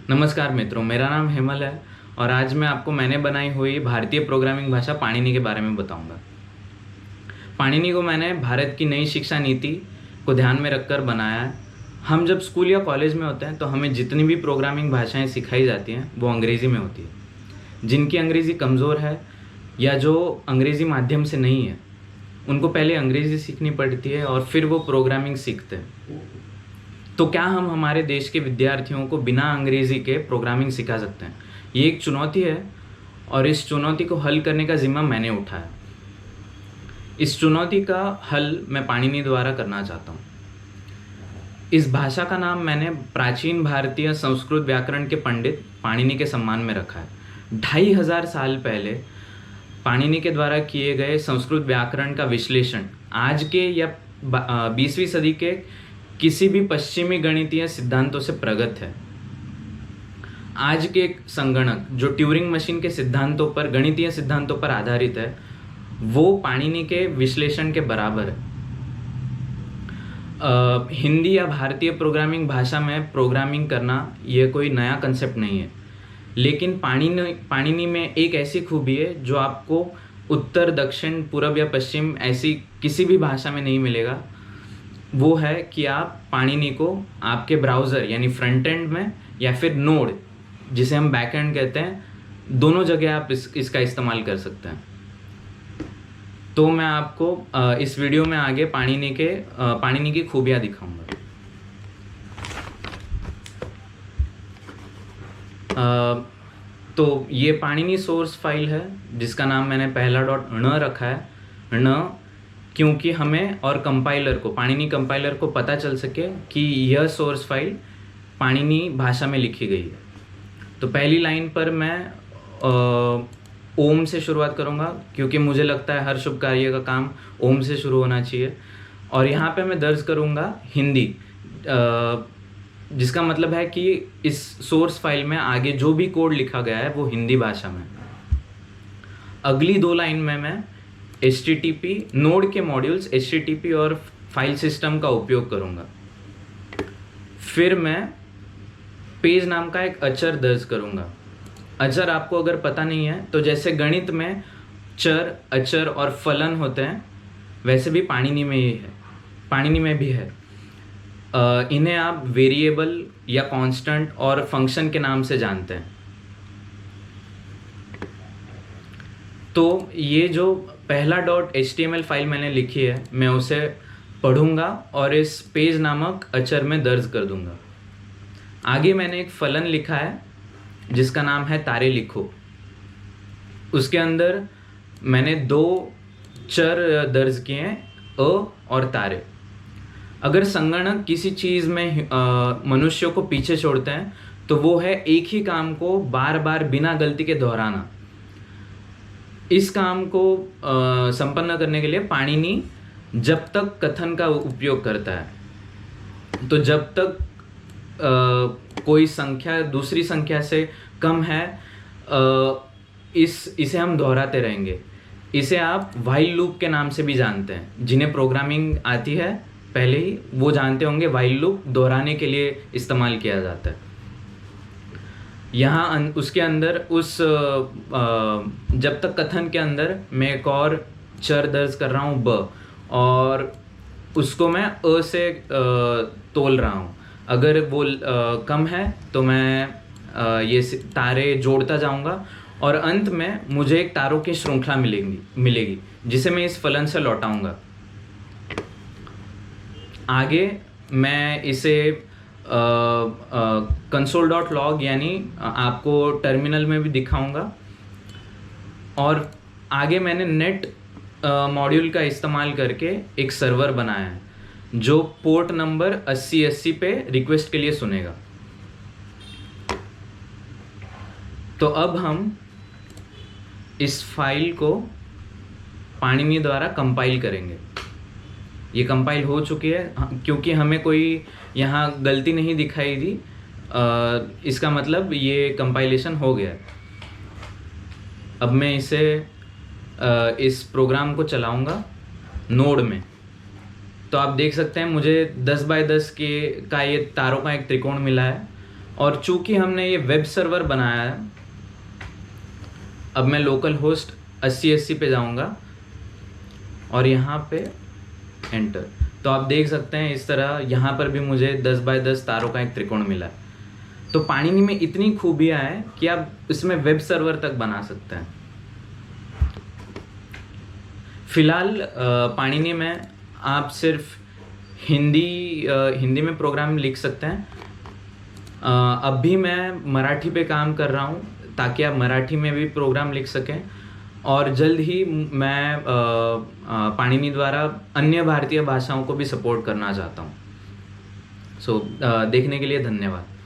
नमस्कार मित्रों, मेरा नाम हेमल है और आज मैं आपको मैंने बनाई हुई भारतीय प्रोग्रामिंग भाषा पाणिनि के बारे में बताऊंगा। पाणिनि को मैंने भारत की नई शिक्षा नीति को ध्यान में रखकर बनाया है। हम जब स्कूल या कॉलेज में होते हैं तो हमें जितनी भी प्रोग्रामिंग भाषाएं सिखाई जाती हैं वो अंग्रेज़ी में होती है। जिनकी अंग्रेज़ी कमज़ोर है या जो अंग्रेज़ी माध्यम से नहीं है, उनको पहले अंग्रेज़ी सीखनी पड़ती है और फिर वो प्रोग्रामिंग सीखते हैं। तो क्या हम हमारे देश के विद्यार्थियों को बिना अंग्रेज़ी के प्रोग्रामिंग सिखा सकते हैं? ये एक चुनौती है और इस चुनौती को हल करने का ज़िम्मा मैंने उठाया। इस चुनौती का हल मैं पाणिनि द्वारा करना चाहता हूँ। इस भाषा का नाम मैंने प्राचीन भारतीय संस्कृत व्याकरण के पंडित पाणिनि के सम्मान में रखा है। 2500 साल पहले पाणिनि के द्वारा किए गए संस्कृत व्याकरण का विश्लेषण आज के या 20वीं सदी के किसी भी पश्चिमी गणितीय सिद्धांतों से प्रगत है। आज के संगणक जो ट्यूरिंग मशीन के सिद्धांतों पर, गणितीय सिद्धांतों पर आधारित है, वो पाणिनि के विश्लेषण के बराबर है। हिंदी या भारतीय प्रोग्रामिंग भाषा में प्रोग्रामिंग करना ये कोई नया कंसेप्ट नहीं है, लेकिन पाणिनि में एक ऐसी खूबी है जो आपको उत्तर, दक्षिण, पूर्व या पश्चिम ऐसी किसी भी भाषा में नहीं मिलेगा। वो है कि आप पाणिनि को आपके ब्राउज़र यानी फ्रंट एंड में या फिर नोड जिसे हम बैक एंड कहते हैं, दोनों जगह आप इसका इस्तेमाल कर सकते हैं। तो मैं आपको इस वीडियो में आगे पाणिनि की खूबियाँ दिखाऊंगा। तो ये पाणिनि सोर्स फाइल है जिसका नाम मैंने पहला डॉट ण रखा है। ण क्योंकि हमें और कंपाइलर को, पाणिनि कंपाइलर को पता चल सके कि यह सोर्स फाइल पाणिनि भाषा में लिखी गई है। तो पहली लाइन पर मैं ओम से शुरुआत करूँगा क्योंकि मुझे लगता है हर शुभ कार्य का काम ओम से शुरू होना चाहिए। और यहाँ पे मैं दर्ज करूँगा हिंदी, जिसका मतलब है कि इस सोर्स फाइल में आगे जो भी कोड लिखा गया है वो हिंदी भाषा में। अगली 2 लाइन में मैं HTTP, नोड के मॉड्यूल्स HTTP और फाइल सिस्टम का उपयोग करूँगा। फिर मैं पेज नाम का एक अचर दर्ज करूँगा। अचर आपको अगर पता नहीं है तो जैसे गणित में चर, अचर और फलन होते हैं, वैसे भी पाणिनि में भी है। इन्हें आप वेरिएबल या कांस्टेंट और फंक्शन के नाम से जानते हैं। तो ये जो पहला .html फाइल मैंने लिखी है, मैं उसे पढ़ूंगा और इस पेज नामक अचर में दर्ज कर दूंगा। आगे मैंने एक फलन लिखा है जिसका नाम है तारे लिखो। उसके अंदर मैंने 2 चर दर्ज किए हैं, अ और तारे। अगर संगणक किसी चीज़ में मनुष्यों को पीछे छोड़ते हैं तो वो है एक ही काम को बार बार बिना गलती के दोहराना। इस काम को संपन्न करने के लिए पाणिनि जब तक कथन का उपयोग करता है। तो जब तक कोई संख्या दूसरी संख्या से कम है, इसे हम दोहराते रहेंगे। इसे आप व्हाइल लूप के नाम से भी जानते हैं। जिन्हें प्रोग्रामिंग आती है पहले ही वो जानते होंगे व्हाइल लूप दोहराने के लिए इस्तेमाल किया जाता है। यहाँ उसके अंदर जब तक कथन के अंदर मैं एक और चर दर्ज कर रहा हूँ ब, और उसको मैं अ से तोल रहा हूँ। अगर वो कम है तो मैं ये तारे जोड़ता जाऊँगा और अंत में मुझे एक तारों की श्रृंखला मिलेगी जिसे मैं इस फलन से लौटाऊँगा। आगे मैं इसे console.log यानी आपको टर्मिनल में भी दिखाऊंगा। और आगे मैंने नेट मॉड्यूल का इस्तेमाल करके एक सर्वर बनाया है जो पोर्ट नंबर 8080 पे रिक्वेस्ट के लिए सुनेगा। तो अब हम इस फाइल को पाणिनि द्वारा कंपाइल करेंगे। ये कंपाइल हो चुकी है क्योंकि हमें कोई यहाँ गलती नहीं दिखाई दी, इसका मतलब ये कंपाइलेशन हो गया। अब मैं इस प्रोग्राम को चलाऊँगा नोड में। तो आप देख सकते हैं मुझे 10 बाय 10 का ये तारों का एक त्रिकोण मिला है और चूंकि हमने ये वेब सर्वर बनाया है, अब मैं लोकल होस्ट 8080 पे जाऊंगा और यहाँ पे एंटर। तो आप देख सकते हैं इस तरह यहाँ पर भी मुझे 10 बाय 10 तारों का एक त्रिकोण मिला है। तो पाणिनि में इतनी खूबियाँ हैं कि आप इसमें वेब सर्वर तक बना सकते हैं। फिलहाल पाणिनि में आप सिर्फ हिंदी में प्रोग्राम लिख सकते हैं। अब भी मैं मराठी पे काम कर रहा हूँ ताकि आप मराठी में भी प्रोग्राम लिख सकें, और जल्द ही मैं पाणिनि द्वारा अन्य भारतीय भाषाओं को भी सपोर्ट करना चाहता हूँ। देखने के लिए धन्यवाद।